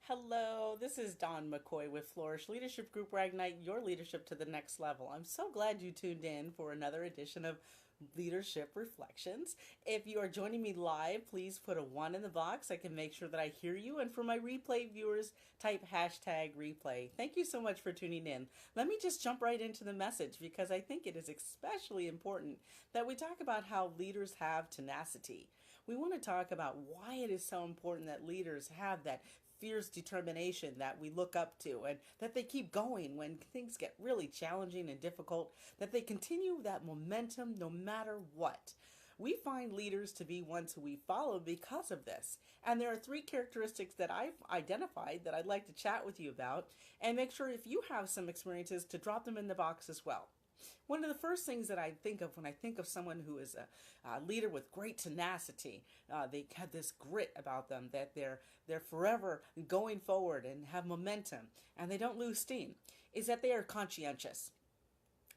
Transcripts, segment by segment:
Hello, this is Dawn McCoy with Flourish Leadership Group, where I ignite your leadership to the next level. I'm so glad you tuned in for another edition of Leadership Reflections. If you are joining me live, please put a 1 in the box. I can make sure that I hear you. And for my replay viewers, type hashtag replay. Thank you so much for tuning in. Let me just jump right into the message because I think it is especially important that we talk about how leaders have tenacity. We want to talk about why it is so important that leaders have that fierce determination that we look up to, and that they keep going when things get really challenging and difficult, that they continue that momentum no matter what. We find leaders to be ones who we follow because of this. And there are 3 characteristics that I've identified that I'd like to chat with you about, and make sure if you have some experiences to drop them in the box as well. One of the first things that I think of when I think of someone who is a leader with great tenacity, they have this grit about them that they're forever going forward and have momentum, and they don't lose steam, is that they are conscientious.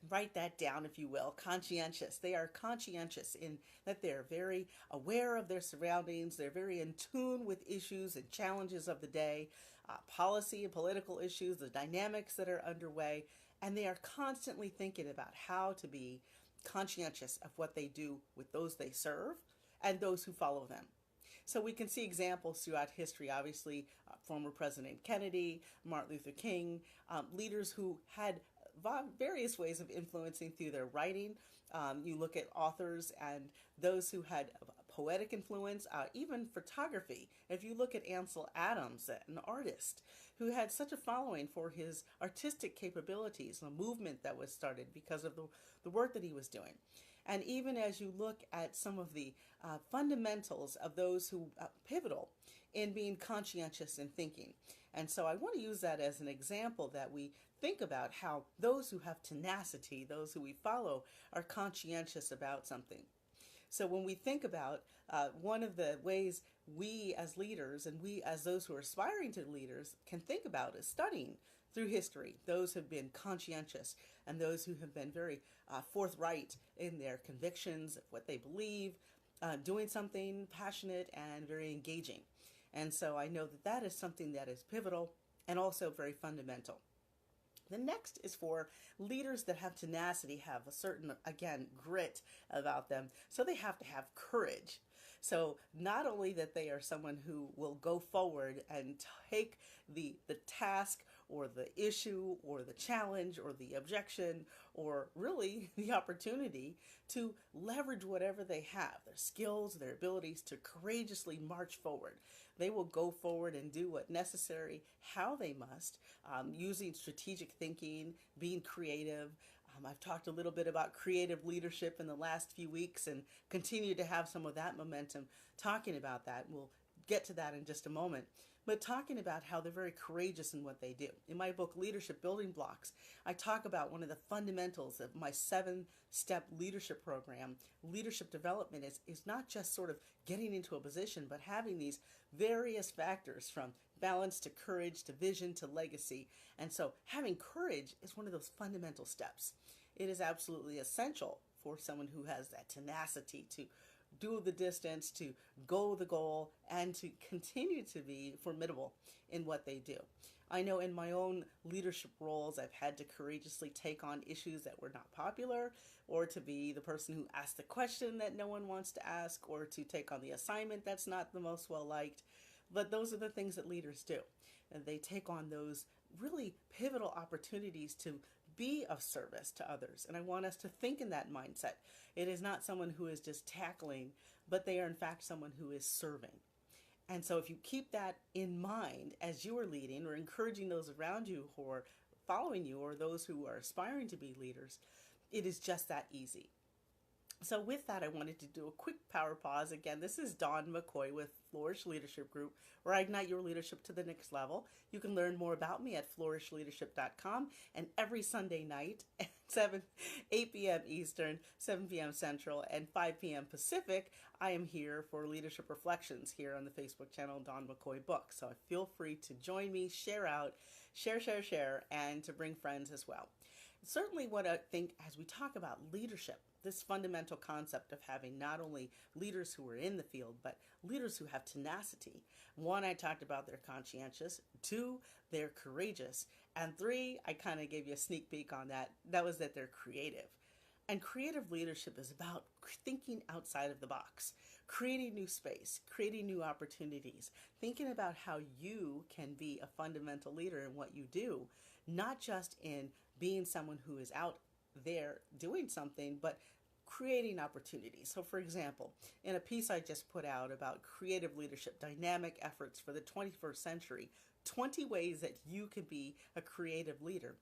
Write that down, if you will. Conscientious. They are conscientious in that they're very aware of their surroundings. They're very in tune with issues and challenges of the day, policy and political issues, the dynamics that are underway, and they are constantly thinking about how to be conscientious of what they do with those they serve and those who follow them. So we can see examples throughout history, obviously, former President Kennedy, Martin Luther King, leaders who had various ways of influencing through their writing. You look at authors and those who had poetic influence, even photography. If you look at Ansel Adams, an artist who had such a following for his artistic capabilities, a movement that was started because of the work that he was doing. And even as you look at some of the fundamentals of those who pivotal in being conscientious in thinking. And so I want to use that as an example that we think about how those who have tenacity, those who we follow, are conscientious about something. So when we think about one of the ways we as leaders and we as those who are aspiring to leaders can think about is studying through history. Those who have been conscientious and those who have been very forthright in their convictions of what they believe, doing something passionate and very engaging. And so I know that that is something that is pivotal and also very fundamental. The next is for leaders that have tenacity, have a certain, again, grit about them. So they have to have courage. So not only that they are someone who will go forward and take the task or the issue or the challenge or the objection or really the opportunity to leverage whatever they have, their skills, their abilities to courageously march forward. They will go forward and do what necessary, how they must, using strategic thinking, being creative. I've talked a little bit about creative leadership in the last few weeks and continue to have some of that momentum talking about that. We'll get to that in just a moment. But talking about how they're very courageous in what they do. In my book, Leadership Building Blocks, I talk about one of the fundamentals of my 7-step leadership program. Leadership development is not just sort of getting into a position, but having these various factors from balance to courage to vision to legacy. And so having courage is one of those fundamental steps. It is absolutely essential for someone who has that tenacity to do the distance, to go the goal, and to continue to be formidable in what they do. I know in my own leadership roles, I've had to courageously take on issues that were not popular, or to be the person who asked the question that no one wants to ask, or to take on the assignment that's not the most well liked. But those are the things that leaders do. And they take on those really pivotal opportunities to be of service to others. And I want us to think in that mindset. It is not someone who is just tackling, but they are in fact someone who is serving. And so if you keep that in mind as you are leading or encouraging those around you who are following you or those who are aspiring to be leaders, it is just that easy. So with that, I wanted to do a quick power pause. Again, this is Dawn McCoy with Flourish Leadership Group, where I ignite your leadership to the next level. You can learn more about me at flourishleadership.com. And every Sunday night at 8 p.m. Eastern, 7 p.m. Central, and 5 p.m. Pacific, I am here for Leadership Reflections here on the Facebook channel, Dawn McCoy Book. So feel free to join me, share out, share, and to bring friends as well. Certainly, what I think as we talk about leadership, this fundamental concept of having not only leaders who are in the field, but leaders who have tenacity. One, I talked about they're conscientious. Two, they're courageous. And three, I kind of gave you a sneak peek on that. That was that they're creative. And creative leadership is about thinking outside of the box, creating new space, creating new opportunities, thinking about how you can be a fundamental leader in what you do, not just in being someone who is out there doing something, but creating opportunities. So, for example, in a piece I just put out about creative leadership, dynamic efforts for the 21st century, 20 ways that you can be a creative leader.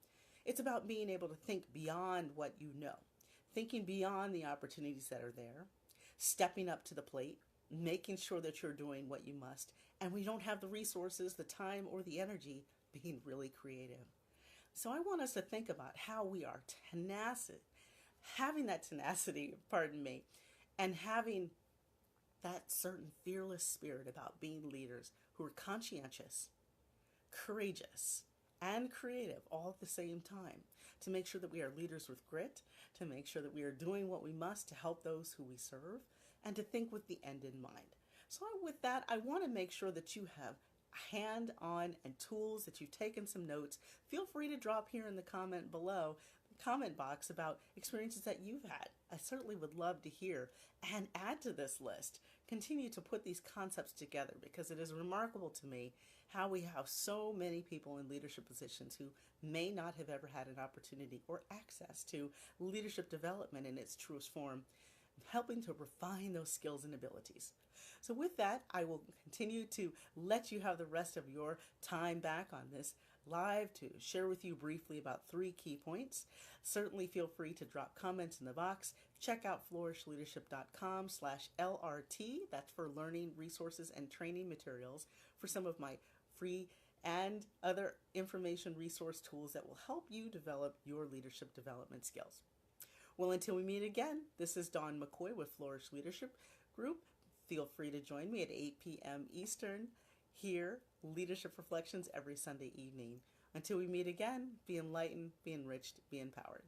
It's about being able to think beyond what you know, thinking beyond the opportunities that are there, stepping up to the plate, making sure that you're doing what you must, and we don't have the resources, the time, or the energy, being really creative. So I want us to think about how we are tenacity, having that tenacity, pardon me, and having that certain fearless spirit about being leaders who are conscientious, courageous, and creative all at the same time, to make sure that we are leaders with grit, to make sure that we are doing what we must to help those who we serve, and to think with the end in mind. So with that, I want to make sure that you have hand-on and tools, that you've taken some notes. Feel free to drop here in the comment box about experiences that you've had. I certainly would love to hear, and add to this list. Continue to put these concepts together, because it is remarkable to me how we have so many people in leadership positions who may not have ever had an opportunity or access to leadership development in its truest form, helping to refine those skills and abilities. So with that, I will continue to let you have the rest of your time back on this live to share with you briefly about 3 key points. Certainly feel free to drop comments in the box. Check out flourishleadership.com/LRT. That's for learning resources and training materials for some of my free and other information resource tools that will help you develop your leadership development skills. Well, until we meet again, this is Dawn McCoy with Flourish Leadership Group. Feel free to join me at 8 p.m. Eastern here, Leadership Reflections every Sunday evening. Until we meet again, be enlightened, be enriched, be empowered.